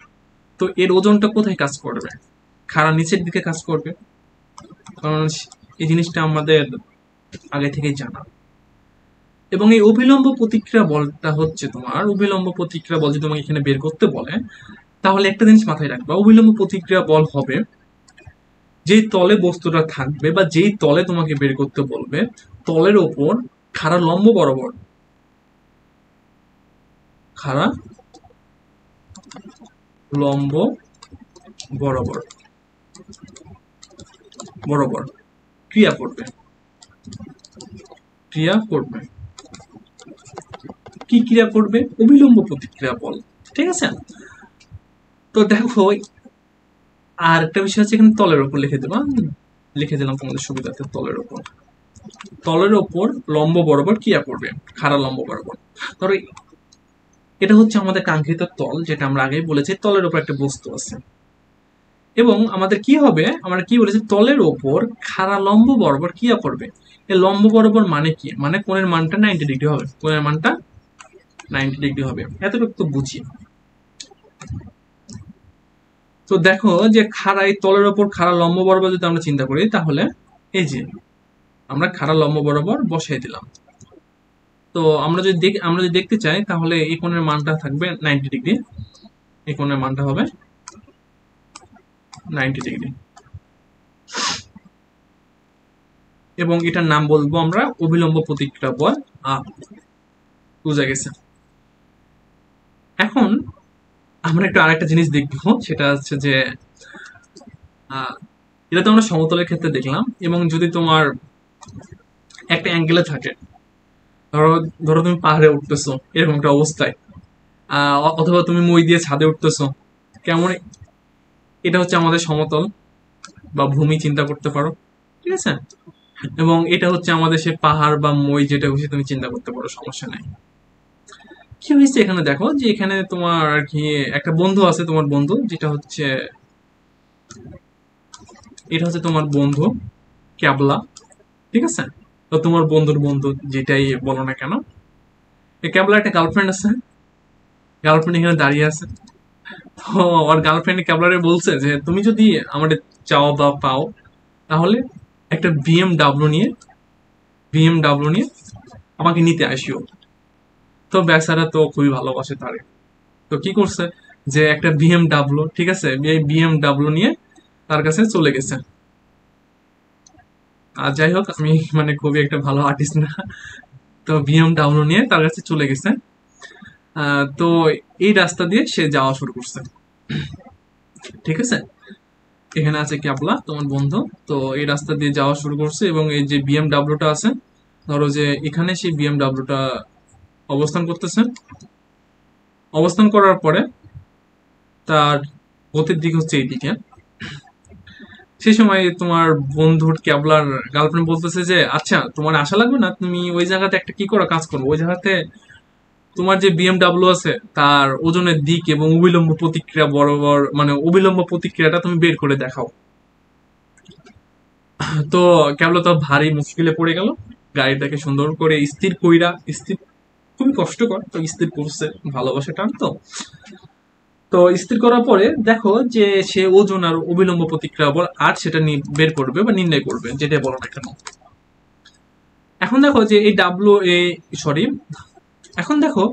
তো এর ওজনটা কোথায় কাজ করবে, খাড়া নিচের দিকে কাজ করবে, কারণ এই জিনিসটা আমাদের আগে থেকেই জানা। এবং এই অবিলম্ব প্রতিক্রিয়া বলটা হচ্ছে তোমার, অবিলম্ব প্রতিক্রিয়া বল যদি তোমাকে এখানে বের করতে বলে তাহলে একটা জিনিস মাথায় রাখবা, অবিলম্ব প্রতিক্রিয়া বল হবে যেই তলে বস্তুটা থাকবে বা যেই তলে তোমাকে বের করতে বলবে তলের ওপর খাড়া লম্ব বরাবর, খাড়া লম্ব বরাবর বরাবর ক্রিয়া করবে। ক্রিয়া করবে কি ক্রিয়া করবে? অবিলম্ব প্রতিক্রিয়া বল। ঠিক আছে, তো দেখো আর একটা বিষয় হচ্ছে এখানে তলের উপর লিখে দিলাম তোমাদের সুবিধার্থে। তলের ওপর লম্ব বরাবর ক্রিয়া করবে, খাড়া লম্ব বরাবর। ধরো এটা হচ্ছে আমাদের কাঙ্ক্ষিত তল, যেটা আমরা আগেই বলেছি তলের উপর একটা বস্তু আছে, এবং আমাদের কি হবে, আমরা কি বলেছি তলের ওপর খাড়া লম্ব বরাবর ক্রিয়া করবে। এই লম্ব বরাবর মানে কি? মানে কোণের মানটা 90 ডিগ্রি হবে, কোণের মানটা 90 ডিগ্রি হবে, এতটুকু তো বুঝি। তো দেখো যে খাড়া এই তলের ওপর খাড়া লম্ব বরাবর যদি আমরা চিন্তা করি, তাহলে এই যে আমরা খাড়া লম্ব বরাবর বসাই দিলাম। তো আমরা যদি দেখতে চাই, তাহলে এই কোণের মানটা থাকবে 90 ডিগ্রি, এই কোণের মানটা হবে 90 ডিগ্রি, এবং এটার নাম বলবো আমরা অবিলম্ব প্রতিক্রিয়া বল আর। বুঝা গেছে? এখন আমরা একটু আরেকটা জিনিস দেখবো, সেটা হচ্ছে যে এটা তো আমরা সমতলের ক্ষেত্রে দেখলাম, এবং যদি তোমার একটা অ্যাঙ্গেলে থাকে, ধরো ধরো তুমি পাহাড়ে উঠতেছো এরকম একটা অবস্থায়, অথবা তুমি মই দিয়ে ছাদে উঠতেছো, কেমন, এটা হচ্ছে আমাদের সমতল বা ভূমি চিন্তা করতে পারো। ঠিক আছে, এবং এটা হচ্ছে আমাদের সে পাহাড় বা মই, যেটা খুশি তুমি চিন্তা করতে পারো, সমস্যা নাই। কি হয়েছে এখানে দেখো যে এখানে তোমার আর কি একটা বন্ধু আছে, তোমার বন্ধু, যেটা হচ্ছে এটা হচ্ছে তোমার বন্ধু ক্যাবলা। ঠিক আছে, তো তোমার বন্ধুর বন্ধু যেটাই বলো না কেন, এই ক্যাবলা একটা গার্লফ্রেন্ড আছে, গার্লফ্রেন্ড এখানে দাঁড়িয়ে আছে। তো ওর গার্লফ্রেন্ড ক্যাবলারে বলছে যে তুমি যদি আমাদের চাও বা পাও, তাহলে একটা বিএমডাব্লিউ নিয়ে আমাকে নিতে আসিও। তো বেচারা তো খুবই ভালোবাসে তারে, তো কি করছে যে একটা বিএমডাব্লিউ, ঠিক আছে, এই বিএমডাব্লিউ নিয়ে তার কাছে চলে গেছে। আর যাই হোক, আমি মানে খুবই একটা ভালো আর্টিস্ট না, তো বিএমডাব্লিউ নিয়ে তার কাছে চলে গেছে। তো এই রাস্তা দিয়ে সে যাওয়া শুরু করছে। ঠিক আছে, এখানে আছে ক্যাবলা তোমার বন্ধু, তো এই রাস্তা দিয়ে যাওয়া শুরু করছে, এবং এই যে বিএমডাব্লিউটা আছে, ধরো যে এখানে সেই বিএমডাব্লিউটা অবস্থান করতেছে। অবস্থান করার পরে তার গতির দিক হচ্ছে এইদিকে। সেই সময় তোমার বন্ধুর ক্যাবলার গার্লফ্রেন্ড বলতেছে যে আচ্ছা তোমার আশা লাগবে না, তুমি ওই জায়গাতে একটা কি করা কাজ করবো, ওই জায়গাতে তোমার যে বিএমডাব্লিউ আছে তার ওজনের দিক এবং অবিলম্ব প্রতিক্রিয়া বরাবর, মানে অবিলম্ব প্রতিক্রিয়াটা তুমি বের করে দেখাও। তো ক্যাবলা তো ভারী মুশকিলে পড়ে গেল, গাড়িটাকে সুন্দর করে স্থির খুবই কষ্টকর, তো স্থির করছে, ভালোবাসা টান তো। তো স্থির করার পরে দেখো যে সে ওজন আর অবিলম্ব প্রতিক্রিয়া বল আর সেটা বের করবে বা নির্ণয় করবে, যেটা বলো না কেন। এখন দেখো যে এই সরি, এখন দেখো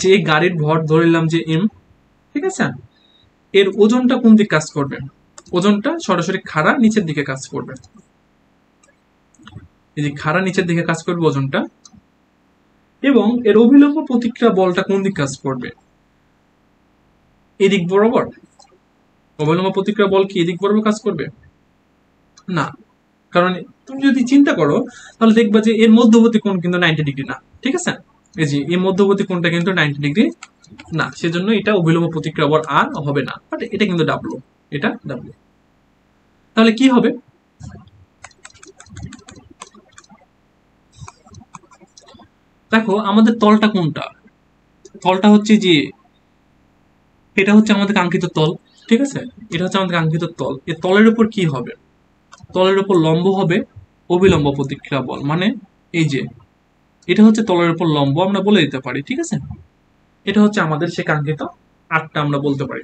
যে এই গাড়ির ভর ধরলাম যে এম, ঠিক আছে, এর ওজনটা কোন দিকে কাজ করবে? ওজনটা সরাসরি খাড়া নিচের দিকে কাজ করবে, এই যে খাড়া নিচের দিকে কাজ করবে ওজনটা, এবং এর অবিলম্ব প্রতিক্রিয়া বলটা কোন দিকে কাজ করবে? এদিক বরাবর। অবিলম্ব প্রতিক্রিয়া বল কি এদিক বরাবর কাজ করবে? না, কারণ তুমি যদি চিন্তা করো তাহলে দেখবা যে এর মধ্যবর্তী কোণ কিন্তু 90 ডিগ্রি না। ঠিক আছে, এই যে এই মধ্যবর্তী কোণটা কিন্তু 90 ডিগ্রি না, সেজন্য এটা অবিলম্ব প্রতিক্রিয়া বল আর হবে না, বাট এটা কিন্তু ডাব্লু, এটা ডাব্লু। তাহলে কি হবে? দেখো আমাদের তলটা কোনটা? তলটা হচ্ছে যে এটা হচ্ছে আমাদের কাঙ্ক্ষিত তল। ঠিক আছে, এটা হচ্ছে আমাদের কাঙ্ক্ষিত তল। এই তলের উপর কি হবে? তলের উপর লম্ব হবে অবিলম্ব প্রতিক্রিয়া বল, মানে এই যে এটা হচ্ছে তলের উপর লম্ব, আমরা বলে দিতে পারি। ঠিক আছে, এটা হচ্ছে আমাদের সে কাঙ্ক্ষিত আটটা আমরা বলতে পারি।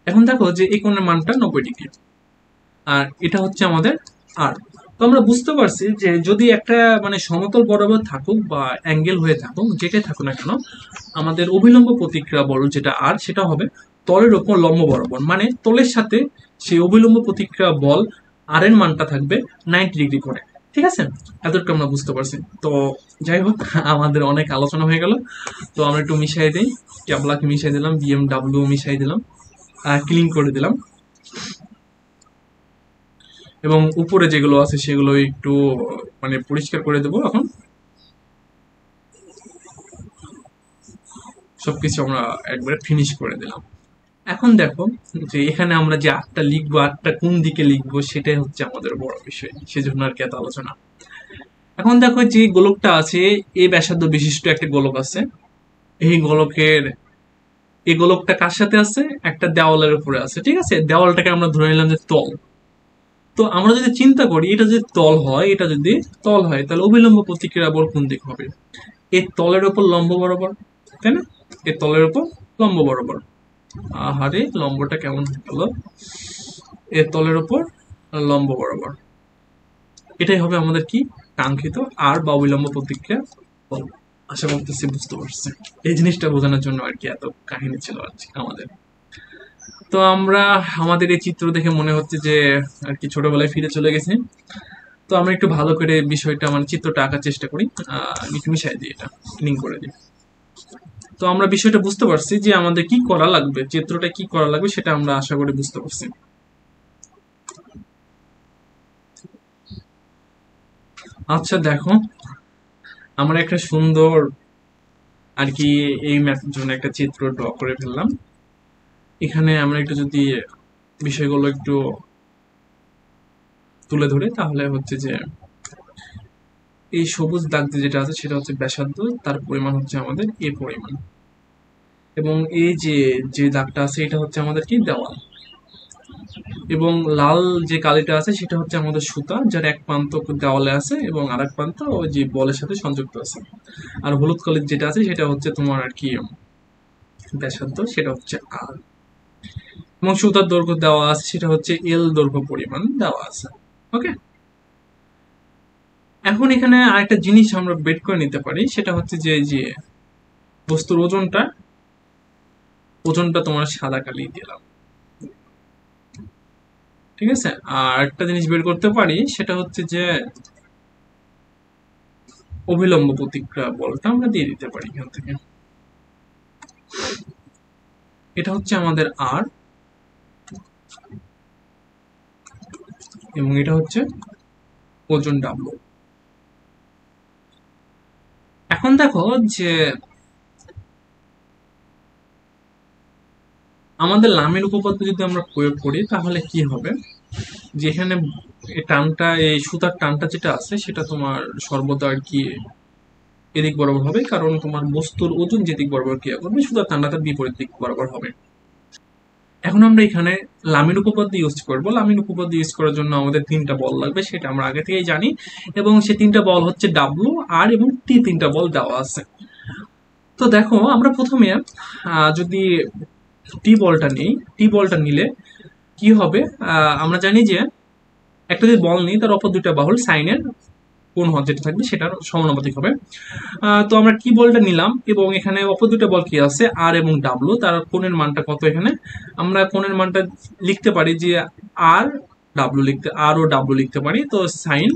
এখন দেখো যে এই কোণের মানটা 90 ডিগ্রি, আর এটা হচ্ছে আমাদের আর। তো আমরা বুঝতে পারছি যে যদি একটা মানে সমতল বরাবর থাকুক বা অ্যাঙ্গেল হয়ে থাকুক, যেটাই থাকুক না কেন, আমাদের অবিলম্ব প্রতিক্রিয়া বল যেটা আর, সেটা হবে তলের ওপর লম্ব বরাবর, মানে তলের সাথে সেই অবিলম্ব প্রতিক্রিয়া বল আর এর মানটা থাকবে 90 ডিগ্রি করে। ঠিক আছে, এতটুকু আমরা বুঝতে পারছি। তো যাই হোক, আমাদের অনেক আলোচনা হয়ে গেল, তো আমরা একটু মিশাই দিই, ক্যাবলাকে মিশাই দিলাম, বিএমডাব্লিউ মিশাই দিলাম, ক্লিন করে দিলাম। এবং উপরে যেগুলো আছে সেগুলো একটু মানে পরিষ্কার করে দেবো। এখন সবকিছু আমরা একবারে ফিনিশ করে দিলাম। এখন দেখো যে এখানে আমরা যে আটটা লিখবো, আটটা কোন দিকে লিখবো, সেটাই হচ্ছে আমাদের বড় বিষয়, সেজন্য আর কি এত আলোচনা। এখন দেখো যে গোলকটা আছে, এই ব্যাসার্ধ বিশিষ্ট একটা গোলক আছে। এই গোলকের এই গোলকটা কার সাথে আছে? একটা দেওয়ালের উপরে আছে, ঠিক আছে? দেওয়ালটাকে আমরা ধরে নিলাম যে তল। তো আমরা যদি চিন্তা করি এটা যদি তল হয়, এটা যদি তল হয়, তাহলে অভিলম্ব প্রতিক্রিয়া বল কোন দিক হবে? এই তলের উপর লম্ব বরাবর, তাই না? এই তলের উপর লম্ব বরাবর। আহারে লম্বটা কেমন হয়ে গেল! এর তলের উপর লম্ব বরাবর। এটাই হবে আমাদের কি কাঙ্ক্ষিত আর বা অবিলম্ব প্রতিক্রিয়া বল। আশা করতেছি বুঝতে পারছি। এই জিনিসটা বোঝানোর জন্য আর কি এত কাহিনী ছিল আজকে আমাদের। তো আমরা আমাদের এই চিত্র দেখে মনে হচ্ছে যে আর কি ছোটবেলায় ফিরে চলে গেছি। তো আমরা একটু ভালো করে বিষয়টা মানে চিত্রটা আঁকার চেষ্টা করি। একটু মিশাই দিই, এটা লিঙ্ক করে দিই। তো আমরা বিষয়টা বুঝতে পারছি যে আমাদের কি করা লাগবে, চিত্রটা কি করা লাগবে সেটা আমরা আশা করি বুঝতে পারছি। আচ্ছা দেখো, আমরা একটা সুন্দর আর কি এই ম্যাথের জন্য একটা চিত্র ড্র করে ফেললাম। এখানে আমরা একটু যদি বিষয়গুলো একটু তুলে ধরে, তাহলে হচ্ছে যে এই সবুজ দাগ যেটা আছে সেটা হচ্ছে ব্যাসার্ধ, তার পরিমাণ হচ্ছে আমাদের এ পরিমাণ। এবং এই যে যে দাগটা আছে এটা হচ্ছে আমাদের কি দেওয়াল। এবং লাল যে কালিটা আছে সেটা হচ্ছে আমাদের সুতা, যার এক প্রান্ত দেওয়ালে আছে এবং আর এক প্রান্ত ওই যে বলের সাথে সংযুক্ত আছে। আর হলুদ কালির যেটা আছে সেটা হচ্ছে তোমার আর কি ব্যাসার্ধ, সেটা হচ্ছে আর। এবং সুতার দৈর্ঘ্য দেওয়া আছে, সেটা হচ্ছে এল দৈর্ঘ্য পরিমাণ দেওয়া আছে। ওকে, এখন এখানে আরেকটা জিনিস আমরা বের করে নিতে পারি, সেটা হচ্ছে যে যে বস্তুর ওজনটা, ওজনটা তোমার সাদা কালি দিলাম, ঠিক আছে? আর একটা জিনিস বের করতে পারি, সেটা হচ্ছে যে অভিলম্ব প্রতিক্রিয়া বলটা আমরা দিয়ে দিতে পারি এখান থেকে। এটা হচ্ছে আমাদের আর, এবং এটা হচ্ছে ওজন ডাব্লু। এখন দেখো যে আমাদের লামের উপপাদ্য যদি আমরা প্রয়োগ করি তাহলে কি হবে, যেখানে টানটা এই সুতার টানটা যেটা আছে সেটা তোমার সর্বদা আর কি এদিক বরাবর হবে, কারণ তোমার বস্তুর ওজন যেদিক বরাবর ক্রিয়া করবে সুতার টানটা তার বিপরীত দিক বরাবর হবে। এখন আমরা এখানে লামিন উপপাদ্য ইউজ করবো। লামিন উপপাদ্য ইউজ করার জন্য আমাদের তিনটা বল লাগবে, সেটা আমরা আগে থেকেই জানি। এবং সে তিনটা বল হচ্ছে ডাব্লু, আর এবং টি, তিনটা বল দেওয়া আছে। তো দেখো আমরা প্রথমে যদি টি বলটা নিই, টি বলটা নিলে কি হবে, আমরা জানি যে একটা যদি বল নিই তার অপর দুইটা বাহুর সাইনের কোণ যেটা থাকবে সেটার সমানুপাতিক হবে। তো আমরা টি বলটা নিলাম এবং এখানে অপর দুটো বল কি আছে আর এবং ডাব্লু, তার কোণের মানটা কত, এখানে আমরা কোণের মানটা লিখতে পারি যে আর ডাব্লু লিখতে, আর ও ডাব্লু লিখতে পারি। তো সাইন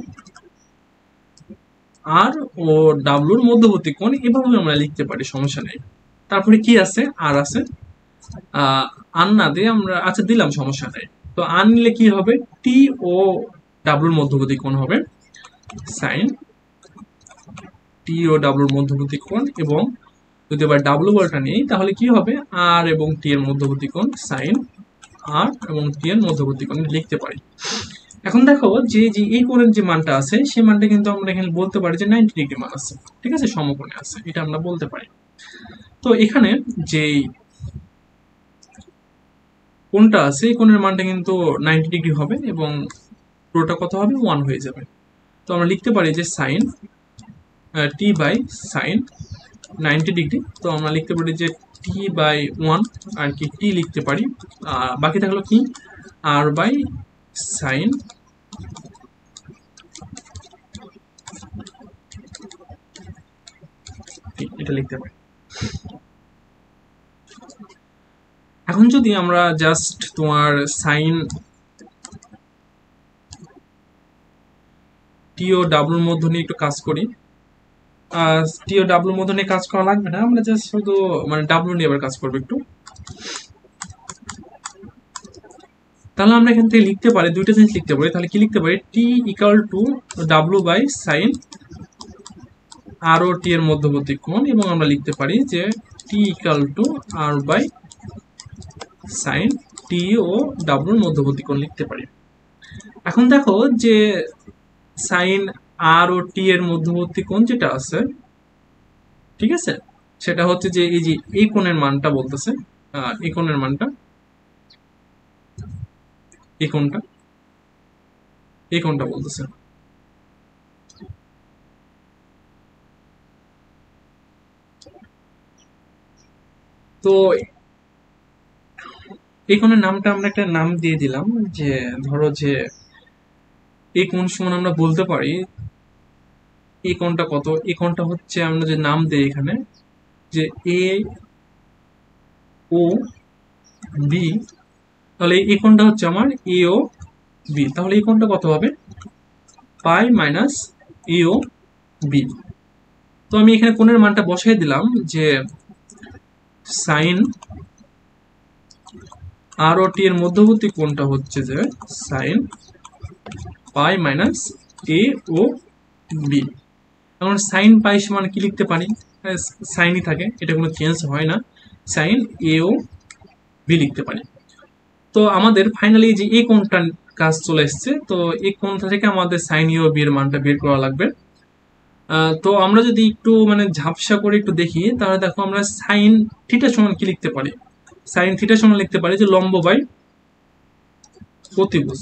আর ও ডাব্লুর মধ্যবর্তী কোণ এভাবে আমরা লিখতে পারি, সমস্যা নেই। তারপরে কি আছে, আর আছে, আর না দিয়ে আমরা আচ্ছা দিলাম, সমস্যা নেই। তো আর নিলে কি হবে, টি ও ডাব্লুর মধ্যবর্তী কোণ হবে সাইন টি ও ডাব্লুর মধ্যবর্তী কোণ। এবং যদি আবার ডাব্লু বলটা নিই তাহলে কি হবে, আর এবং টি এর মধ্যবর্তী কোণ সাইন আর এবং টি এর মধ্যবর্তী কোণ লিখতে পারি। এখন দেখো যে যে এই কোণের যে মানটা আছে সেই মানটা কিন্তু আমরা এখানে বলতে পারি যে 90 ডিগ্রি মান আছে, ঠিক আছে, সমকোণে আছে, এটা আমরা বলতে পারি। তো এখানে যে কোণটা আছে এই কোণের মানটা কিন্তু 90 ডিগ্রি হবে এবং পুরোটা কত হবে, 1 হয়ে যাবে। তো আমরা লিখতে পারি যে sine T by sine 90 degree. তো আমরা লিখতে পারি যে টি বাই 1 আর কি টি লিখতে পারি, বাকি থাকলো কি আর বাই সাইন এটা লিখতে পারি। এখন যদি আমরা জাস্ট তোমার সাইন টি ও ডাব্লুর মধ্যে নিয়ে একটু কাজ করি, টি ও ডাব্লুর মধ্যে নিয়ে কাজ করা লাগবে না, আমরা জাস্ট শুধু মানে ডাব্লু নিয়ে আবার কাজ করবো একটু। তাহলে আমরা এখান থেকে লিখতে পারি দুইটা জিনিস লিখতে পারি। তাহলে কি লিখতে পারি, T equal to W by sine R O T এর মধ্যবর্তী কোণ, এবং আমরা লিখতে পারি যে T equal to R by sine T O ডাব্লুর মধ্যবর্তী কোণ লিখতে পারি। এখন দেখো যে সাইন আর ও টি এর মধ্যবর্তী কোণ যেটা আছে, ঠিক আছে, সেটা হচ্ছে যে এই যে এই কোণের মানটা বলতেছে, এই কোণের মানটা, এই কোণটা, এই কোণটা বলতেছে। তো এই কোণের নামটা আমরা একটা নাম দিয়ে দিলাম, যে ধরো যে এই কোণ সমান আমরা বলতে পারি এই কোণটা কত, এই কোণটা হচ্ছে আমরা যে নাম দিই এখানে যে এ ও বি, তাহলে এই কোণটা হচ্ছে আমার এ ও বি, তাহলে এই কোণটা কত হবে, পাই মাইনাস এ ও বি। তো আমি এখানে কোণের মানটা বসাই দিলাম যে সাইন আর ও টি এর মধ্যবর্তী কোণটা হচ্ছে যে সাইন পাই মাইনাস এ ও বি। এখন সাইন পাই সমান কি লিখতে পারি, সাইনই থাকে, এটা কোনো চেঞ্জ হয় না, সাইন এ ও বি লিখতে পারি। তো আমাদের ফাইনালি যে এই কোণটার কাজ চলে এসছে, তো এই কোণটা থেকে আমাদের সাইন এ ও বি এর মানটা বের করা লাগবে। তো আমরা যদি একটু মানে ঝাপসা করে একটু দেখি, তাহলে দেখো আমরা সাইন থিটা সমান কি লিখতে পারি, সাইন থিটা সমান লিখতে পারি যে লম্ব বাই অতিভুজ,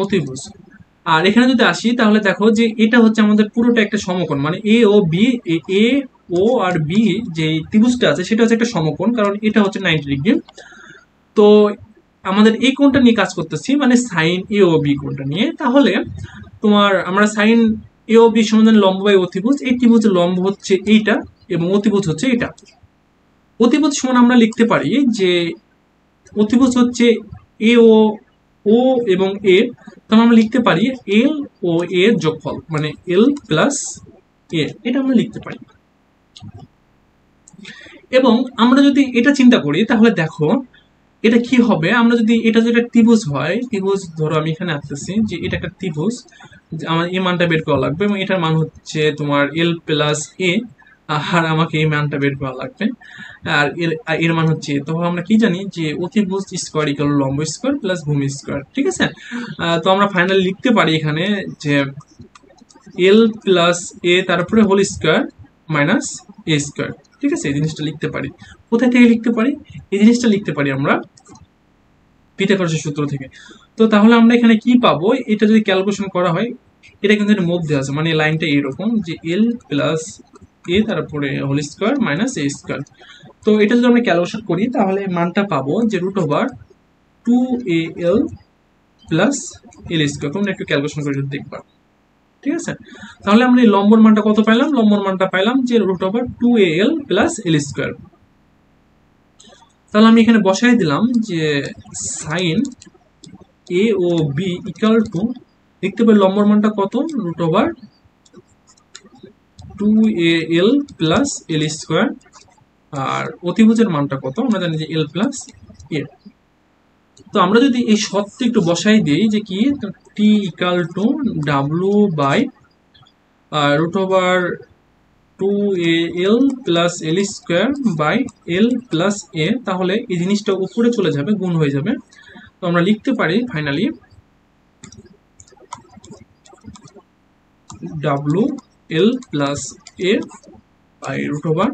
অতিভুজ। আর এখানে যদি আসি তাহলে দেখো যে এটা হচ্ছে আমাদের পুরোটা একটা সমকোণ, মানে এ ও বি, এ ও আর বি যে ত্রিভুজটা আছে সেটা হচ্ছে একটা সমকোণ, কারণ এটা হচ্ছে 90 ডিগ্রি। তো আমাদের এই কোণটা নিয়ে কাজ করতেছি, মানে সাইন এ ও বি কোণটা নিয়ে। তাহলে তোমার আমরা সাইন এ ও বি সমান লম্ব বাই অতিভুজ, এই ত্রিভুজের লম্ব হচ্ছে এইটা এবং অতিভুজ হচ্ছে এটা। অতিভুজ সমান আমরা লিখতে পারি যে অতিভুজ হচ্ছে এ ও এবং এ, তখন আমরা লিখতে পারি এল ও এর যোগফল, মানে এল প্লাস এ, এটা আমরা লিখতে পারি। এবং আমরা যদি এটা চিন্তা করি তাহলে দেখো এটা কি হবে, আমরা যদি এটা যদি ত্রিভুজ হয়, ত্রিভুজ ধরো আমি এখানে আসতেছি যে এটা একটা ত্রিভুজ, আমার এই মানটা বের করা লাগবে এবং এটার মান হচ্ছে তোমার এল প্লাস এ, আর আমাকে এই মানটা বের করা লাগবে, আর এর মান হচ্ছে, তো আমরা কি জানি যে অতিভুজ স্কোয়ার ইকুয়াল লম্ব স্কোয়ার প্লাস ভূমি স্কোয়ার, ঠিক আছে। তো আমরা ফাইনালি লিখতে পারি এখানে যে এল প্লাস এ তারপরে হোল স্কোয়ার মাইনাস এ স্কোয়ার, ঠিক আছে। এই জিনিসটা লিখতে পারি, কোথায় থেকে লিখতে পারি, এই জিনিসটা লিখতে পারি আমরা পিথাগোরাসের সূত্র থেকে। তো তাহলে আমরা এখানে কি পাবো, এটা যদি ক্যালকুলেশন করা হয়, এটা কিন্তু এর মধ্যে আছে, মানে লাইনটা এরকম যে এল প্লাস এ তারপরে হোল স্কোয়ার মাইনাস এ স্কোয়ার। তো এটা যদি আমরা ক্যালকুলেশন করি তাহলে মানটা পাবো যে root over 2al plus L square. তোমরা একটু ক্যালকুলেশন করে যদি দেখবা, ঠিক আছে। তাহলে আমরা এই লম্বর মানটা কত পাইলাম, লম্বর মানটা পাইলাম যে root over 2al plus L square. তাহলে আমি এখানে বসাই দিলাম যে sine A O B equal to, দেখতে পাই লম্বর মানটা কত, root over 2al plus L square, আর অতিভুজের মানটা কত আমরা জানি যে এল প্লাস এ। তো আমরা যদি এই শর্তে একটু বসাই দিই যে কি T equal to W by root over 2al plus L square by L plus A, তাহলে এই জিনিসটা উপরে চলে যাবে, গুণ হয়ে যাবে। তো আমরা লিখতে পারি finally W L plus A by root over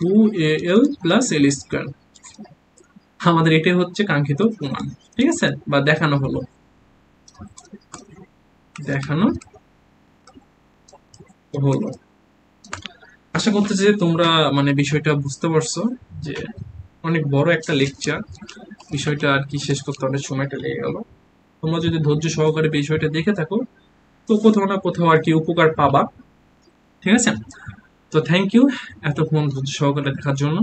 2al plus L square. আমাদের এটাই হচ্ছে কাঙ্ক্ষিত প্রমাণ, ঠিক আছে, বা দেখানো হলো, দেখানো হলো। আশা করতেছি যে তোমরা মানে বিষয়টা বুঝতে পারছো, যে অনেক বড় একটা লেকচার, বিষয়টা আর কি শেষ করতে অনেক সময়টা লেগে গেল। তোমরা যদি ধৈর্য সহকারে বিষয়টা দেখে থাকো তো কোথাও না কোথাও আর কি উপকার পাবা, ঠিক আছে। তো থ্যাংক ইউ এতক্ষণ ধৈর্য সহকারে দেখার জন্য।